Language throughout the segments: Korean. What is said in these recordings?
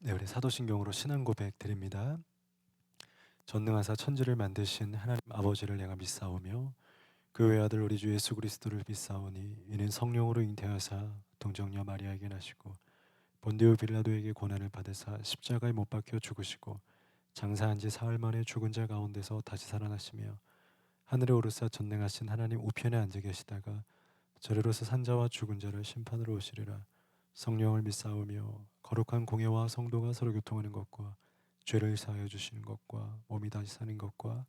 네, 우리 사도신경으로 신앙 고백 드립니다. 전능하사 천지를 만드신 하나님 아버지를 내가 믿사오며 그 외아들 우리 주 예수 그리스도를 믿사오니 이는 성령으로 잉태하사 동정녀 마리아에게 나시고 본디오 빌라도에게 고난을 받으사 십자가에 못 박혀 죽으시고 장사한 지 사흘 만에 죽은 자 가운데서 다시 살아나시며 하늘에 오르사 전능하신 하나님 우편에 앉아 계시다가 저리로서 산자와 죽은 자를 심판으로 오시리라. 성령을 믿사오며 거룩한 공예와 성도가 서로 교통하는 것과 죄를 사하여 주시는 것과 몸이 다시 사는 것과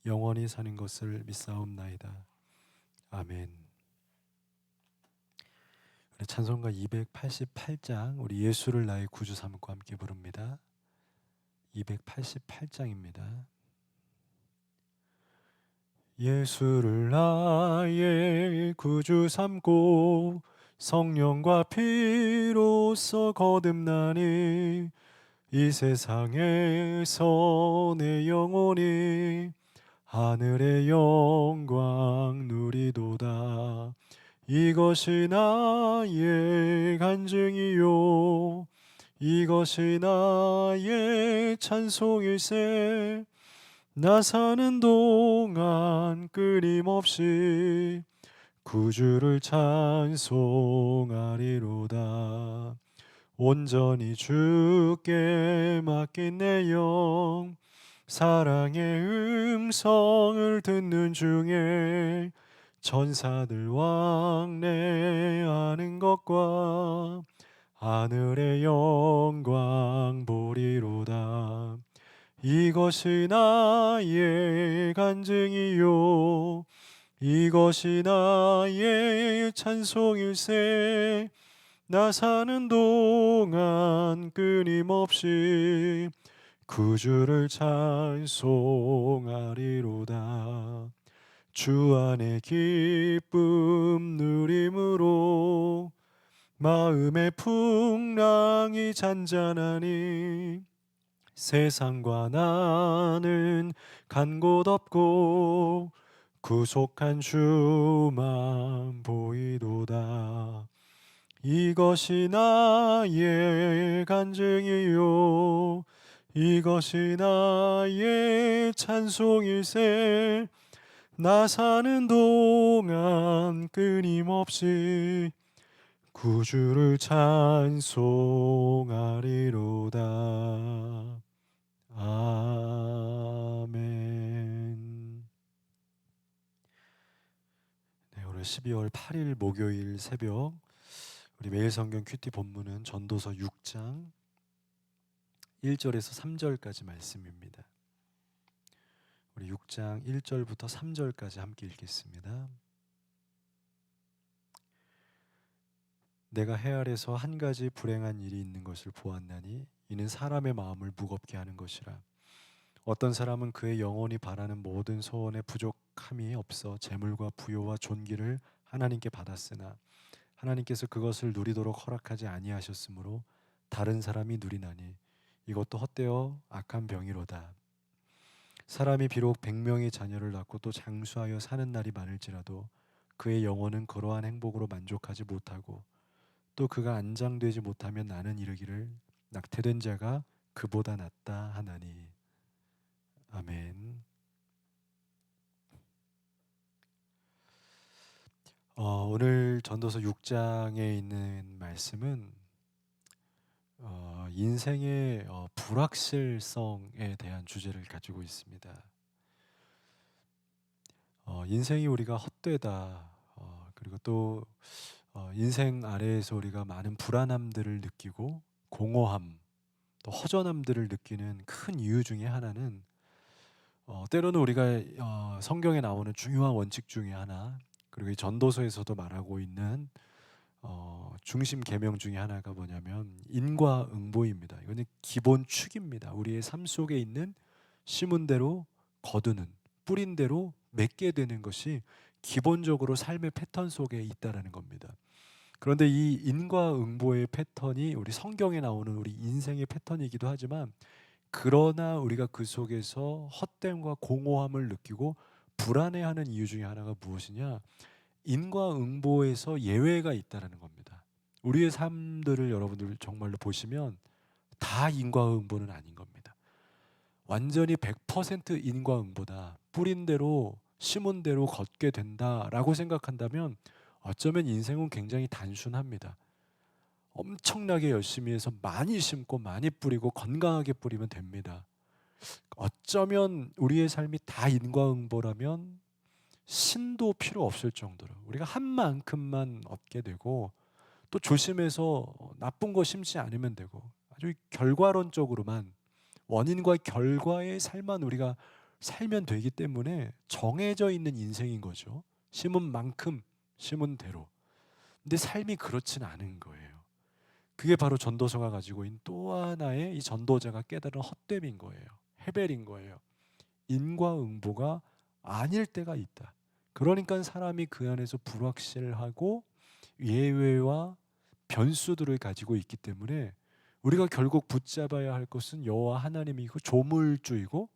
영원히 사는 것을 믿사옵나이다. 아멘. 우리 찬송가 288장 우리 예수를 나의 구주 삼고 함께 부릅니다. 288장입니다. 예수를 나의 구주 삼고 성령과 피로써 거듭나니 이 세상에서 내 영혼이 하늘의 영광 누리도다. 이것이 나의 간증이요 이것이 나의 찬송일세. 나 사는 동안 끊임없이 구주를 찬송하리로다. 온전히 주께 맡긴 내 영 사랑의 음성을 듣는 중에 천사들 왕래하는 것과 하늘의 영광 보리로다. 이것이 나의 간증이요 이것이 나의 찬송일세. 나 사는 동안 끊임없이 구주를 찬송하리로다. 주 안에 기쁨 누림으로 마음의 풍랑이 잔잔하니 세상과 나는 간 곳 없고 구속한 주만 보이도다. 이것이 나의 간증이요 이것이 나의 찬송일세. 나 사는 동안 끊임없이 구주를 찬송하리로다. 아멘. 네, 오늘 12월 8일 목요일 새벽 우리 매일 성경 큐티 본문은 전도서 6장 1절에서 3절까지 말씀입니다. 우리 6장 1절부터 3절까지 함께 읽겠습니다. 내가 해 아래서 한 가지 불행한 일이 있는 것을 보았나니 이는 사람의 마음을 무겁게 하는 것이라. 어떤 사람은 그의 영혼이 바라는 모든 소원에 부족함이 없어 재물과 부요와 존귀를 하나님께 받았으나 하나님께서 그것을 누리도록 허락하지 아니하셨으므로 다른 사람이 누리나니 이것도 헛되어 악한 병이로다. 사람이 비록 100명의 자녀를 낳고 또 장수하여 사는 날이 많을지라도 그의 영혼은 그러한 행복으로 만족하지 못하고 또 그가 안장되지 못하면 나는 이르기를 낙태된 자가 그보다 낫다 하나니. 아멘. 오늘 전도서 6장에 있는 말씀은 인생의 불확실성에 대한 주제를 가지고 있습니다. 인생이 우리가 헛되다, 그리고 또 인생 아래에서 우리가 많은 불안함들을 느끼고 공허함, 또 허전함들을 느끼는 큰 이유 중에 하나는 때로는 우리가 성경에 나오는 중요한 원칙 중에 하나, 그리고 이 전도서에서도 말하고 있는 중심 계명 중에 하나가 뭐냐면 인과응보입니다. 이거는 기본 축입니다. 우리의 삶 속에 있는 심은 대로 거두는, 뿌린 대로 맺게 되는 것이 기본적으로 삶의 패턴 속에 있다라는 겁니다. 그런데 이 인과응보의 패턴이 우리 성경에 나오는 우리 인생의 패턴이기도 하지만, 그러나 우리가 그 속에서 헛됨과 공허함을 느끼고 불안해하는 이유 중에 하나가 무엇이냐? 인과응보에서 예외가 있다라는 겁니다. 우리의 삶들을 여러분들 정말로 보시면 다 인과응보는 아닌 겁니다. 완전히 100% 인과응보다 뿌린 대로 심은 대로 걷게 된다라고 생각한다면 어쩌면 인생은 굉장히 단순합니다. 엄청나게 열심히 해서 많이 심고 많이 뿌리고 건강하게 뿌리면 됩니다. 어쩌면 우리의 삶이 다 인과응보라면 신도 필요 없을 정도로 우리가 한 만큼만 얻게 되고, 또 조심해서 나쁜 거 심지 않으면 되고, 아주 결과론적으로만 원인과 결과의 삶만 우리가 살면 되기 때문에 정해져 있는 인생인 거죠. 심은 만큼 심은 대로. 근데 삶이 그렇진 않은 거예요. 그게 바로 전도서가 가지고 있는 또 하나의 이 전도자가 깨달은 헛됨인 거예요. 해벨인 거예요. 인과응보가 아닐 때가 있다. 그러니까 사람이 그 안에서 불확실하고 예외와 변수들을 가지고 있기 때문에 우리가 결국 붙잡아야 할 것은 여호와 하나님이고 조물주이고,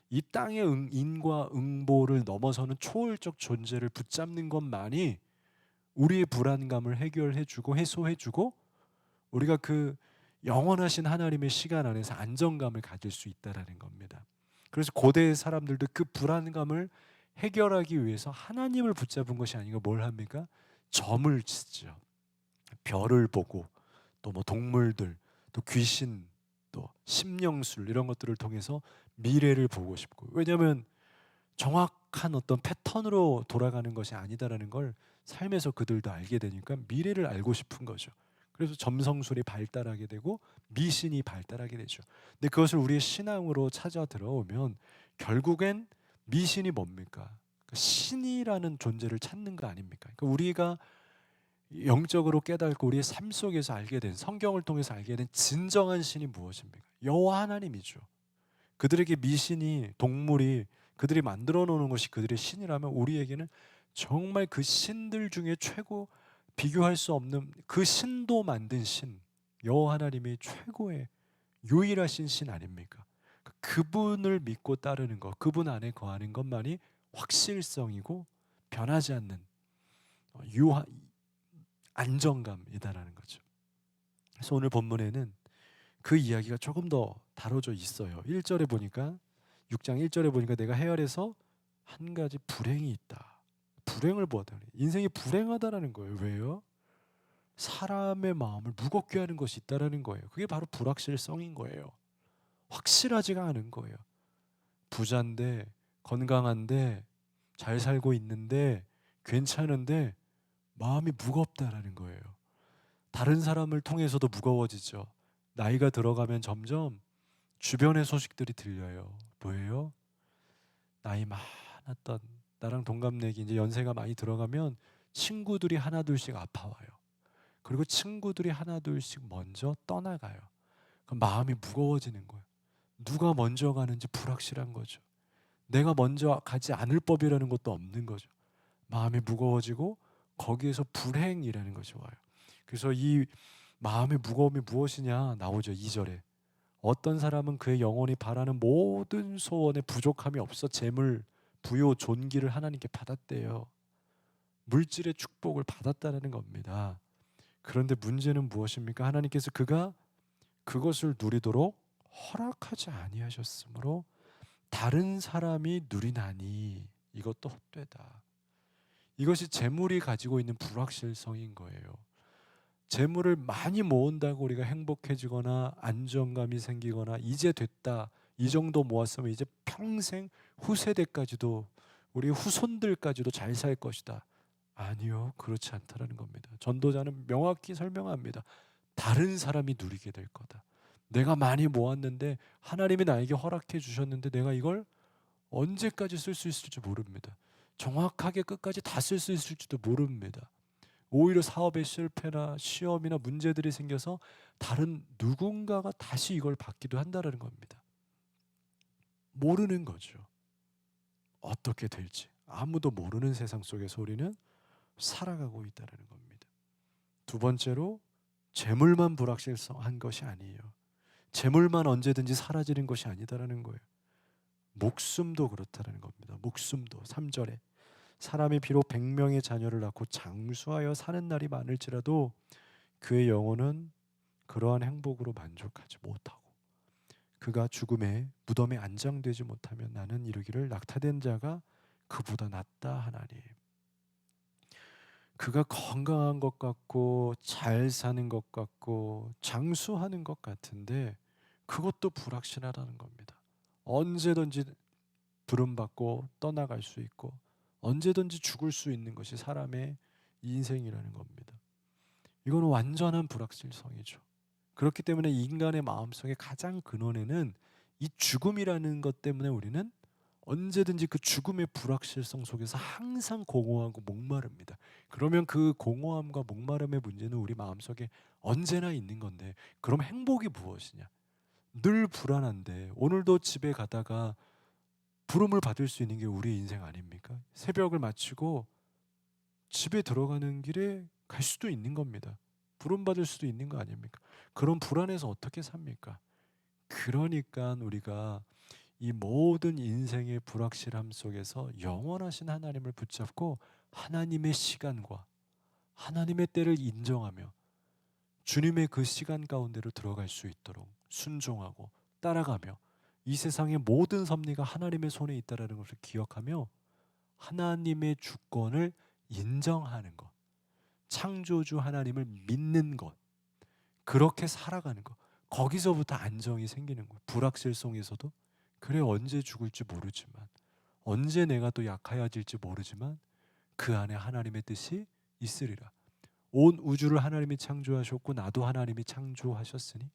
이 땅의 인과응보를 넘어서는 초월적 존재를 붙잡는 것만이 우리의 불안감을 해결해주고 해소해주고, 우리가 그 영원하신 하나님의 시간 안에서 안정감을 가질 수 있다라는 겁니다. 그래서 고대 사람들도 그 불안감을 해결하기 위해서 하나님을 붙잡은 것이 아니고 뭘 합니까? 점을 치죠. 별을 보고, 또 뭐 동물들, 또 귀신, 또 심령술, 이런 것들을 통해서 미래를 보고 싶고, 왜냐하면 정확한 어떤 패턴으로 돌아가는 것이 아니다라는 걸 삶에서 그들도 알게 되니까 미래를 알고 싶은 거죠. 그래서 점성술이 발달하게 되고 미신이 발달하게 되죠. 근데 그것을 우리의 신앙으로 찾아 들어오면 결국엔 미신이 뭡니까? 그 신이라는 존재를 찾는 거 아닙니까? 그러니까 우리가 영적으로 깨닫고 우리의 삶 속에서 알게 된, 성경을 통해서 알게 된 진정한 신이 무엇입니까? 여호와 하나님이죠. 그들에게 미신이, 동물이, 그들이 만들어 놓는 것이 그들의 신이라면 우리에게는 정말 그 신들 중에 최고, 비교할 수 없는 그 신도 만든 신, 여호와 하나님이 최고의 유일하신 신 아닙니까? 그분을 믿고 따르는 것, 그분 안에 거하는 것만이 확실성이고 변하지 않는 유한 안정감이다라는 거죠. 그래서 오늘 본문에는 그 이야기가 조금 더 다뤄져 있어요. 1절에 보니까, 6장 1절에 보니까 내가 헤아려서 한 가지 불행이 있다. 불행을 보았다. 인생이 불행하다라는 거예요. 왜요? 사람의 마음을 무겁게 하는 것이 있다라는 거예요. 그게 바로 불확실성인 거예요. 확실하지가 않은 거예요. 부자인데, 건강한데, 잘 살고 있는데, 괜찮은데 마음이 무겁다라는 거예요. 다른 사람을 통해서도 무거워지죠. 나이가 들어가면 점점 주변의 소식들이 들려요. 뭐예요? 나이 많았던, 나랑 동갑내기 이제 연세가 많이 들어가면 친구들이 하나둘씩 아파와요. 그리고 친구들이 하나둘씩 먼저 떠나가요. 그럼 마음이 무거워지는 거예요. 누가 먼저 가는지 불확실한 거죠. 내가 먼저 가지 않을 법이라는 것도 없는 거죠. 마음이 무거워지고 거기에서 불행이라는 것이 와요. 그래서 이 마음의 무거움이 무엇이냐 나오죠. 2절에. 어떤 사람은 그의 영혼이 바라는 모든 소원에 부족함이 없어 재물, 부요, 존귀를 하나님께 받았대요. 물질의 축복을 받았다는 겁니다. 그런데 문제는 무엇입니까? 하나님께서 그가 그것을 누리도록 허락하지 아니하셨으므로 다른 사람이 누리나니 이것도 헛되다. 이것이 재물이 가지고 있는 불확실성인 거예요. 재물을 많이 모은다고 우리가 행복해지거나 안정감이 생기거나 이제 됐다, 이 정도 모았으면 이제 평생 후세대까지도, 우리 후손들까지도 잘 살 것이다. 아니요, 그렇지 않다라는 겁니다. 전도자는 명확히 설명합니다. 다른 사람이 누리게 될 거다. 내가 많이 모았는데, 하나님이 나에게 허락해 주셨는데 내가 이걸 언제까지 쓸 수 있을지 모릅니다. 정확하게 끝까지 다 쓸 수 있을지도 모릅니다. 오히려 사업의 실패나 시험이나 문제들이 생겨서 다른 누군가가 다시 이걸 받기도 한다는 겁니다. 모르는 거죠. 어떻게 될지 아무도 모르는 세상 속에서 우리는 살아가고 있다는 겁니다. 두 번째로, 재물만 불확실한 것이 아니에요. 재물만 언제든지 사라지는 것이 아니다라는 거예요. 목숨도 그렇다는 겁니다. 목숨도. 3절에 사람이 비록 100명의 자녀를 낳고 장수하여 사는 날이 많을지라도 그의 영혼은 그러한 행복으로 만족하지 못하고 그가 죽음의 무덤에 안장되지 못하면 나는 이르기를 낙타된 자가 그보다 낫다 하나니. 그가 건강한 것 같고 잘 사는 것 같고 장수하는 것 같은데 그것도 불확실하다는 겁니다. 언제든지 부름받고 떠나갈 수 있고 언제든지 죽을 수 있는 것이 사람의 인생이라는 겁니다. 이건 완전한 불확실성이죠. 그렇기 때문에 인간의 마음속의 가장 근원에는 이 죽음이라는 것 때문에 우리는 언제든지 그 죽음의 불확실성 속에서 항상 공허하고 목마릅니다. 그러면 그 공허함과 목마름의 문제는 우리 마음속에 언제나 있는 건데 그럼 행복이 무엇이냐? 늘 불안한데 오늘도 집에 가다가 부름을 받을 수 있는 게 우리의 인생 아닙니까? 새벽을 마치고 집에 들어가는 길에 갈 수도 있는 겁니다. 부름받을 수도 있는 거 아닙니까? 그런 불안해서 어떻게 삽니까? 그러니까 우리가 이 모든 인생의 불확실함 속에서 영원하신 하나님을 붙잡고 하나님의 시간과 하나님의 때를 인정하며 주님의 그 시간 가운데로 들어갈 수 있도록 순종하고 따라가며 이 세상의 모든 섭리가 하나님의 손에 있다는 것을 기억하며 하나님의 주권을 인정하는 것, 창조주 하나님을 믿는 것, 그렇게 살아가는 것, 거기서부터 안정이 생기는 거예요. 불확실성에서도 그래 언제 죽을지 모르지만 언제 내가 또 약하여질지 모르지만 그 안에 하나님의 뜻이 있으리라. 온 우주를 하나님이 창조하셨고 나도 하나님이 창조하셨으니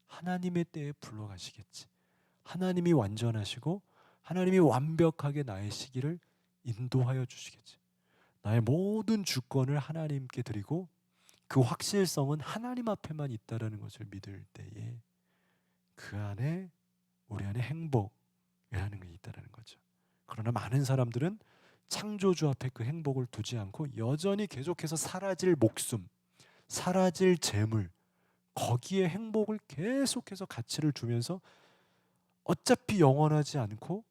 하나님의 때에 불러가시겠지. 하나님이 완전하시고 하나님이 완벽하게 나의 시기를 인도하여 주시겠지. 나의 모든 주권을 하나님께 드리고 그 확실성은 하나님 앞에만 있다라는 것을 믿을 때에 그 안에 우리 안에 행복이라는 게 있다라는 거죠. 그러나 많은 사람들은 창조주 앞에 그 행복을 두지 않고 여전히 계속해서 사라질 목숨, 사라질 재물, 거기에 행복을 계속해서 가치를 두면서 어차피 영원하지 않고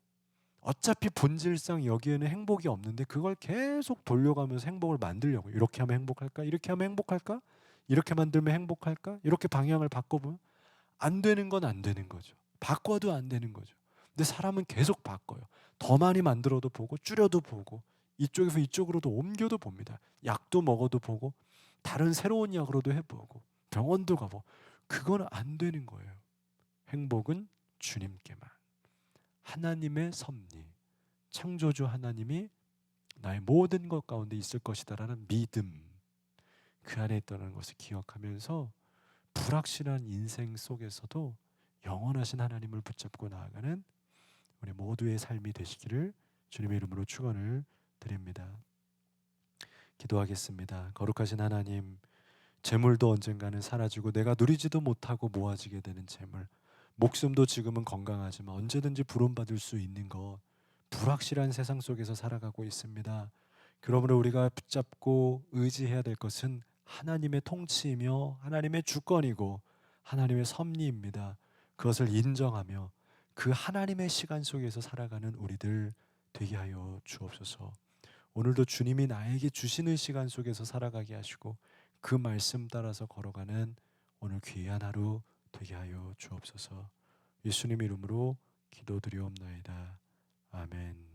어차피 본질상 여기에는 행복이 없는데 그걸 계속 돌려가면서 행복을 만들려고. 이렇게 하면 행복할까? 이렇게 하면 행복할까? 이렇게 만들면 행복할까? 이렇게 방향을 바꿔보면 안 되는 건 안 되는 거죠. 바꿔도 안 되는 거죠. 근데 사람은 계속 바꿔요. 더 많이 만들어도 보고 줄여도 보고 이쪽에서 이쪽으로도 옮겨도 봅니다. 약도 먹어도 보고 다른 새로운 약으로도 해보고 병원도 가보고 그건 안 되는 거예요. 행복은 주님께만. 하나님의 섭리, 창조주 하나님이 나의 모든 것 가운데 있을 것이다라는 믿음, 그 안에 있다는 것을 기억하면서 불확실한 인생 속에서도 영원하신 하나님을 붙잡고 나아가는 우리 모두의 삶이 되시기를 주님의 이름으로 축원을 드립니다. 기도하겠습니다. 거룩하신 하나님, 재물도 언젠가는 사라지고 내가 누리지도 못하고 모아지게 되는 재물, 목숨도 지금은 건강하지만 언제든지 부름받을 수 있는 것, 불확실한 세상 속에서 살아가고 있습니다. 그러므로 우리가 붙잡고 의지해야 될 것은 하나님의 통치이며 하나님의 주권이고 하나님의 섭리입니다. 그것을 인정하며 그 하나님의 시간 속에서 살아가는 우리들 되게 하여 주옵소서. 오늘도 주님이 나에게 주시는 시간 속에서 살아가게 하시고 그 말씀 따라서 걸어가는 오늘 귀한 하루 되게 하여 주옵소서. 예수님 이름으로 기도드리옵나이다. 아멘.